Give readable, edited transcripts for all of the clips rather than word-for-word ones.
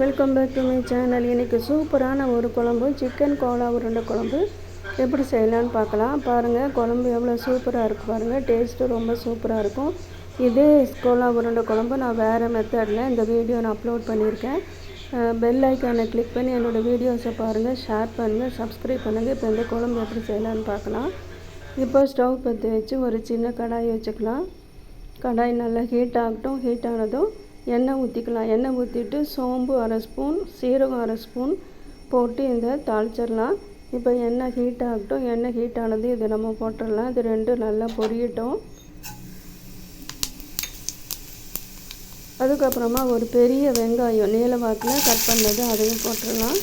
Welcome back to my channel. இன்றைக்கி சூப்பரான ஒரு குழம்பு, சிக்கன் கோலா உருண்டை குழம்பு எப்படி செய்யலான்னு பார்க்கலாம். பாருங்கள், குழம்பு எவ்வளோ சூப்பராக இருக்குது பாருங்கள். டேஸ்ட்டு ரொம்ப சூப்பராக இருக்கும். இதே கோலா உருண்டை குழம்பு நான் வேறு மெத்தடில் இந்த வீடியோ நான் அப்லோட் பண்ணியிருக்கேன். பெல் ஐக்கானை கிளிக் பண்ணி என்னோடய வீடியோஸை பாருங்கள், ஷேர் பண்ணுங்கள், சப்ஸ்கிரைப் பண்ணுங்கள். இப்போ இந்த குழம்பு எப்படி செய்யலான்னு பார்க்கலாம். இப்போ ஸ்டவ் பற்றி வச்சு ஒரு சின்ன கடாய் வச்சுக்கலாம். கடாய் நல்லா ஹீட் ஆகட்டும். ஹீட் ஆனதும் எண்ணெய் ஊற்றிக்கலாம். எண்ணெய் ஊற்றிட்டு சோம்பு அரை ஸ்பூன், சீரகம் அரை ஸ்பூன் போட்டு இந்த தாளிச்சிடலாம். இப்போ எண்ணெய் ஹீட் ஆகட்டும். எண்ணெய் ஹீட் ஆனது இதை நம்ம போட்டுடலாம். இது ரெண்டும் நல்லா பொரியட்டும். அதுக்கப்புறமா ஒரு பெரிய வெங்காயம் நீல வாக்கில் கட் பண்ணது அதையும் போட்டுடலாம்.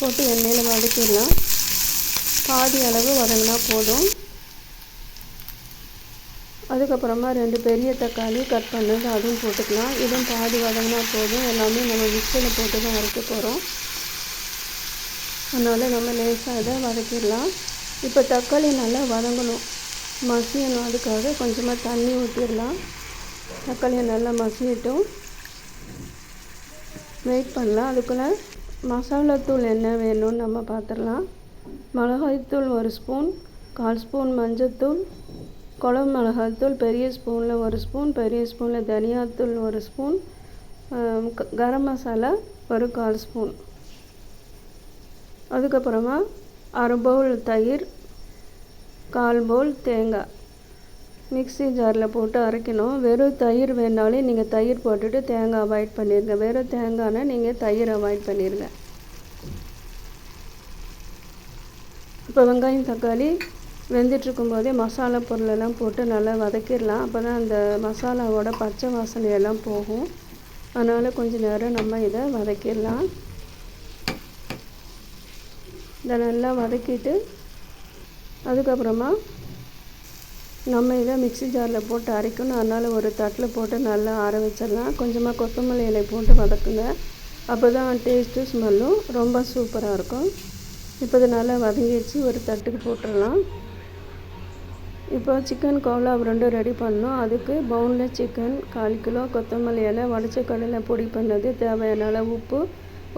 போட்டு எண்ணெயில் வதக்கிடலாம். பாதி அளவு வதங்கினா போதும். அதுக்கப்புறமா 2 பெரிய தக்காளி கட் பண்ணது அதுவும் போட்டுக்கலாம். இதுவும் பாதி வதங்கினா போதும். எல்லாமே நம்ம மிக்சியில் போட்டு தான் அரைக்க போகிறோம். அதனால் நம்ம லேசாக இதை வதக்கிடலாம். இப்போ தக்காளி நல்லா வதங்கணும், மசியணும். அதுக்காக கொஞ்சமாக தண்ணி ஊற்றிடலாம். தக்காளியை நல்லா மசியட்டும், வெயிட் பண்ணலாம். அதுக்குள்ளே மசாலாத்தூள் என்ன வேணும்னு நம்ம பார்த்துடலாம். மிளகாய்த்தூள் 1 ஸ்பூன், 1/4 ஸ்பூன் மஞ்சள்தூள், குழம்பு மிளகாய்த்தூள் பெரிய ஸ்பூனில் 1 ஸ்பூன், பெரிய ஸ்பூனில் தனியாத்தூள் 1 ஸ்பூன், கரம் மசாலா ஒரு 1/4 ஸ்பூன். அதுக்கப்புறமா அரை பவுல் தயிர், 1/4 பவுல் தேங்காய் மிக்ஸி ஜாரில் போட்டு அரைக்கணும். வெறும் தயிர் வேணாலும் நீங்கள் தயிர் போட்டுட்டு தேங்காய் அவாய்ட் பண்ணிடுங்க. வெறும் தேங்காய்னா நீங்கள் தயிர் அவாய்ட் பண்ணிடுங்க. இப்போ வெங்காயம் தக்காளி வெந்துட்டுருக்கும் போதே மசாலா பொருளெல்லாம் போட்டு நல்லா வதக்கிடலாம். அப்போ தான் அந்த மசாலாவோட பச்சை வாசனையெல்லாம் போகும். அதனால் கொஞ்சம் நேரம் நம்ம இதை வதக்கிடலாம். இதை நல்லா வதக்கிட்டு அதுக்கப்புறமா நம்ம இதை மிக்ஸி ஜாரில் போட்டு அரைக்கணும். அதனால் ஒரு தட்டில் போட்டு நல்லா ஆற வச்சிடலாம். கொஞ்சமாக கொத்தமல்லி இலை போட்டு வதக்குங்க. அப்போ தான் டேஸ்ட்டு ஸ்மெல்லும் ரொம்ப சூப்பராக இருக்கும். இப்போ இது நல்லா வதங்கிடுச்சு. ஒரு தட்டுக்கு போட்டுடலாம். இப்போ சிக்கன் கோலா உருண்டை ரெடி பண்ணோம். அதுக்கு பவுனில் சிக்கன், 1/4 கிலோ, கொத்தமல்லி இலை, உடச்ச கடலை பொடி பண்ணது, தேவையான அளவு உப்பு,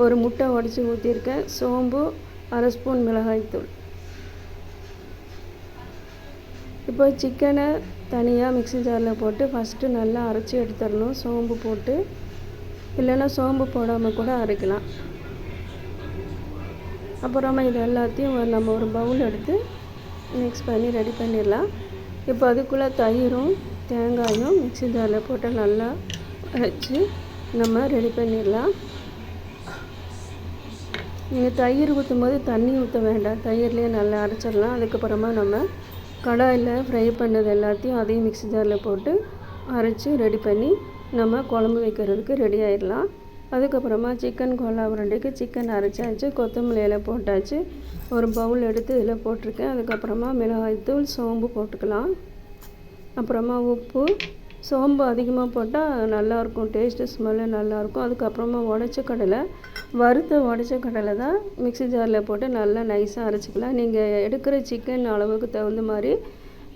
ஒரு முட்டை உடச்சி ஊற்றிருக்கேன், சோம்பு, அரை ஸ்பூன் மிளகாய்த்தூள். இப்போ சிக்கனை தனியாக மிக்ஸி ஜாரில் போட்டு ஃபஸ்ட்டு நல்லா அரைச்சி எடுத்துடணும். சோம்பு போட்டு, இல்லைன்னா சோம்பு போடாமல் கூட அரைக்கலாம். அப்புறமா இது எல்லாத்தையும் நம்ம ஒரு பவுல் எடுத்து மிக்ஸ் பண்ணி ரெடி பண்ணிடலாம். இப்போ அதுக்குள்ளே தயிரும் தேங்காயும் மிக்ஸி ஜாரில் போட்டு நல்லா அரைச்சி நம்ம ரெடி பண்ணிடலாம். நீங்கள் தயிர் ஊற்றும் போது தண்ணி ஊற்ற வேண்டாம், தயிர்லேயே நல்லா அரைச்சிடலாம். அதுக்கப்புறமா நம்ம கடாயில் ஃப்ரை பண்ணது எல்லாத்தையும் அதையும் மிக்ஸி ஜாரில் போட்டு அரைச்சி ரெடி பண்ணி நம்ம குழம்பு வைக்கிறதுக்கு ரெடி ஆகிடலாம். அதுக்கப்புறமா சிக்கன் கோலா உருண்டைக்கு சிக்கன் அரைச்சாச்சு, கொத்தமல்லி இலை போட்டாச்சு, ஒரு பவுல் எடுத்து இதில் போட்டிருக்கேன். அதுக்கப்புறமா மிளகாய்த்தூள், சோம்பு போட்டுக்கலாம். அப்புறமா உப்பு. சோம்பு அதிகமாக போட்டால் நல்லாயிருக்கும், டேஸ்ட்டு ஸ்மெல்லு நல்லாயிருக்கும். அதுக்கப்புறமா உடச்ச கடலை, வறுத்த உடச்ச கடலை தான் மிக்ஸி ஜாரில் போட்டு நல்லா நைஸாக அரைச்சிக்கலாம். நீங்கள் எடுக்கிற சிக்கன் அளவுக்கு தகுந்த மாதிரி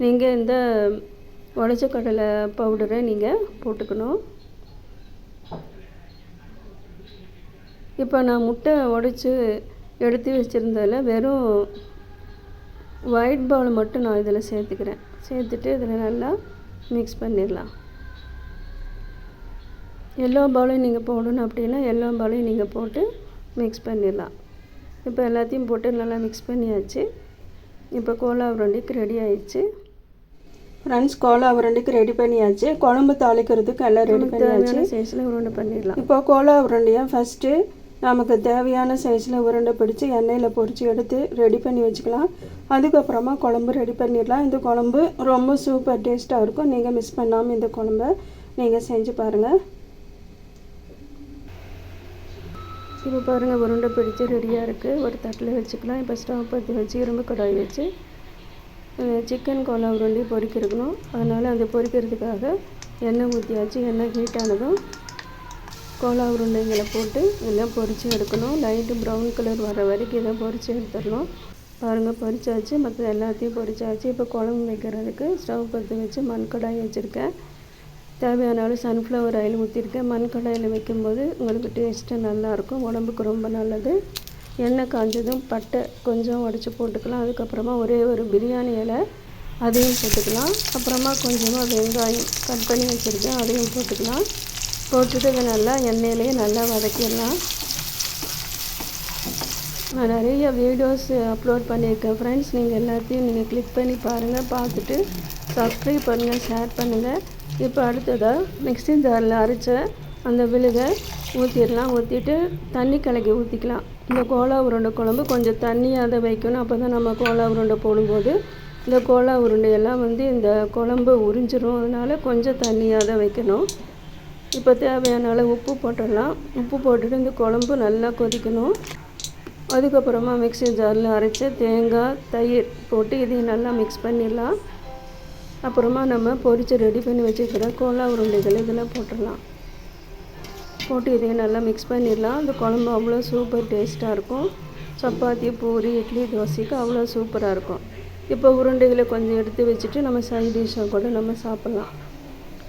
நீங்கள் இந்த உடச்ச கடலை பவுடரை நீங்கள் போட்டுக்கணும். இப்போ நான் முட்டை உடச்சி எடுத்து வச்சுருந்ததில் வெறும் ஒயிட் பவுல் மட்டும் நான் இதில் சேர்த்துக்கிறேன். சேர்த்துட்டு இதில் நல்லா மிக்ஸ் பண்ணிடலாம். எல்லோ பவுலையும் நீங்கள் போடணும் அப்படின்னா எல்லோ பவுலையும் நீங்கள் போட்டு மிக்ஸ் பண்ணிடலாம். இப்போ எல்லாத்தையும் போட்டு நல்லா மிக்ஸ் பண்ணியாச்சு. இப்போ கோலா உருண்டைக்கு ரெடி ஆயிடுச்சு. ஃப்ரெண்ட்ஸ், கோலா உருண்டைக்கு ரெடி பண்ணியாச்சு. குழம்பு தாளிக்கிறதுக்கு எல்லாம் ரெடி பண்ணியாச்சு. சைஸில் உருண்டை பண்ணிடலாம். இப்போ கோலா உருண்டையை ஃபஸ்ட்டு நமக்கு தேவையான சைஸில் உருண்டை பிடிச்சி எண்ணெயில் பொரித்து எடுத்து ரெடி பண்ணி வச்சுக்கலாம். அதுக்கப்புறமா குழம்பு ரெடி பண்ணிடலாம். இந்த குழம்பு ரொம்ப சூப்பர் டேஸ்ட்டாக இருக்கும். நீங்கள் மிஸ் பண்ணாமல் இந்த குழம்பை நீங்கள் செஞ்சு பாருங்கள். இப்போ பாருங்கள், உருண்டை பிடிச்சி ரெடியாக இருக்குது. ஒரு தட்டில் வச்சுக்கலாம். இப்போ ஸ்டவ் பற்றி வச்சு இரும்பு கடாய் வச்சு சிக்கன் கோலா உருண்டை பொரிக்கிறக்கணும். அதனால் அந்த பொரிக்கிறதுக்காக எண்ணெய் ஊற்றியாச்சு. எண்ணெய் ஹீட் ஆனதும் கோலா உருண்டைங்களை போட்டு எல்லாம் பொரித்து எடுக்கணும். லைட்டு ப்ரௌன் கலர் வர வரைக்கும் இதை பொரித்து எடுத்துடணும். பாருங்கள், பொரிச்சாச்சு. மற்ற எல்லாத்தையும் பொரிச்சாச்சு. இப்போ குழம்பு வைக்கிறதுக்கு ஸ்டவ் பற்றி வச்சு மண் கடாய் வச்சுருக்கேன். தேவையான அளவு சன்ஃப்ளவர் ஆயில் ஊற்றிருக்கேன். மண் கடாயில் வைக்கும்போது உங்களுக்கு டேஸ்ட்டு நல்லாயிருக்கும், உடம்புக்கு ரொம்ப நல்லது. எண்ணெய் காஞ்சதும் பட்டை கொஞ்சம் உடச்சி போட்டுக்கலாம். அதுக்கப்புறமா ஒரே ஒரு பிரியாணி இலை அதையும் போட்டுக்கலாம். அப்புறமா கொஞ்சமாக வெங்காயம் கட் பண்ணி வச்சுருக்கேன், அதையும் போட்டுக்கலாம். போட்டுட்டு இதை நல்லா எண்ணெயிலேயே நல்லா வதக்கிடலாம். நான் நிறைய வீடியோஸ் அப்லோட் பண்ணியிருக்கேன் ஃப்ரெண்ட்ஸ். நீங்கள் எல்லாத்தையும் நீங்கள் கிளிக் பண்ணி பாருங்கள், பார்த்துட்டு சப்ஸ்கிரைப் பண்ணுங்கள், ஷேர் பண்ணுங்கள். இப்போ அடுத்ததாக மிக்ஸி ஜாரில் அரைச்ச அந்த விழுதை ஊற்றிடலாம். ஊற்றிட்டு தண்ணி கலக்கி ஊற்றிக்கலாம். இந்த கோலா உருண்டை குழம்பு கொஞ்சம் தண்ணியாக தான் வைக்கணும், அப்போ தான் நம்ம கோலா உருண்டை போடும்போது இந்த கோலா உருண்டையெல்லாம் இந்த குழம்பு உறிஞ்சிரும். அதனால் கொஞ்சம் தண்ணியாக தான் வைக்கணும். இப்போ தேவையான அளவு உப்பு போட்டுடலாம். உப்பு போட்டுட்டு இந்த குழம்பு நல்லா கொதிக்கணும். அதுக்கப்புறமா மிக்ஸி ஜாரில் அரைச்ச தேங்காய் தயிர் போட்டு இதையும் நல்லா மிக்ஸ் பண்ணிடலாம். அப்புறமா நம்ம பொரித்து ரெடி பண்ணி வச்சுக்கிற கோலா உருண்டைகள் இதில் போட்டுடலாம். போட்டு இதையும் நல்லா மிக்ஸ் பண்ணிடலாம். அந்த குழம்பு அவ்வளோ சூப்பர் டேஸ்ட்டாக இருக்கும். சப்பாத்தி, பூரி, இட்லி, தோசைக்கு அவ்வளோ சூப்பராக இருக்கும். இப்போ உருண்டைகளை கொஞ்சம் எடுத்து வச்சுட்டு நம்ம சைட் டிஷ்ஷாக கூட நம்ம சாப்பிட்லாம்.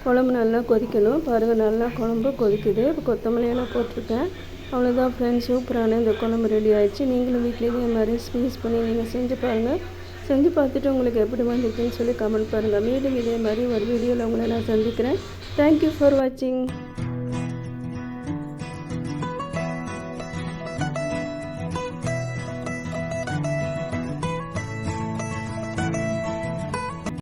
குழம்பு நல்லா கொதிக்கணும். பாருங்கள், நல்லா குழம்பு கொதிக்குது. இப்போ கொத்தமல்லி எல்லாம் போட்டிருக்கேன். அவ்வளோதான் ஃப்ரெண்ட்ஸ், சூப்பரான இந்த குழம்பு ரெடி ஆகிடுச்சு. நீங்களும் வீட்டிலேயே இதே மாதிரி ஸ்பீஸ் பண்ணி நீங்கள் செஞ்சு பாருங்கள். செஞ்சு பார்த்துட்டு உங்களுக்கு எப்படி வந்துச்சுன்னு சொல்லி கமெண்ட் பண்ணுங்கள். மீண்டும் இதே மாதிரி ஒரு வீடியோவில் உங்களை நான் சந்திக்கிறேன். தேங்க்யூ ஃபார் வாட்சிங்.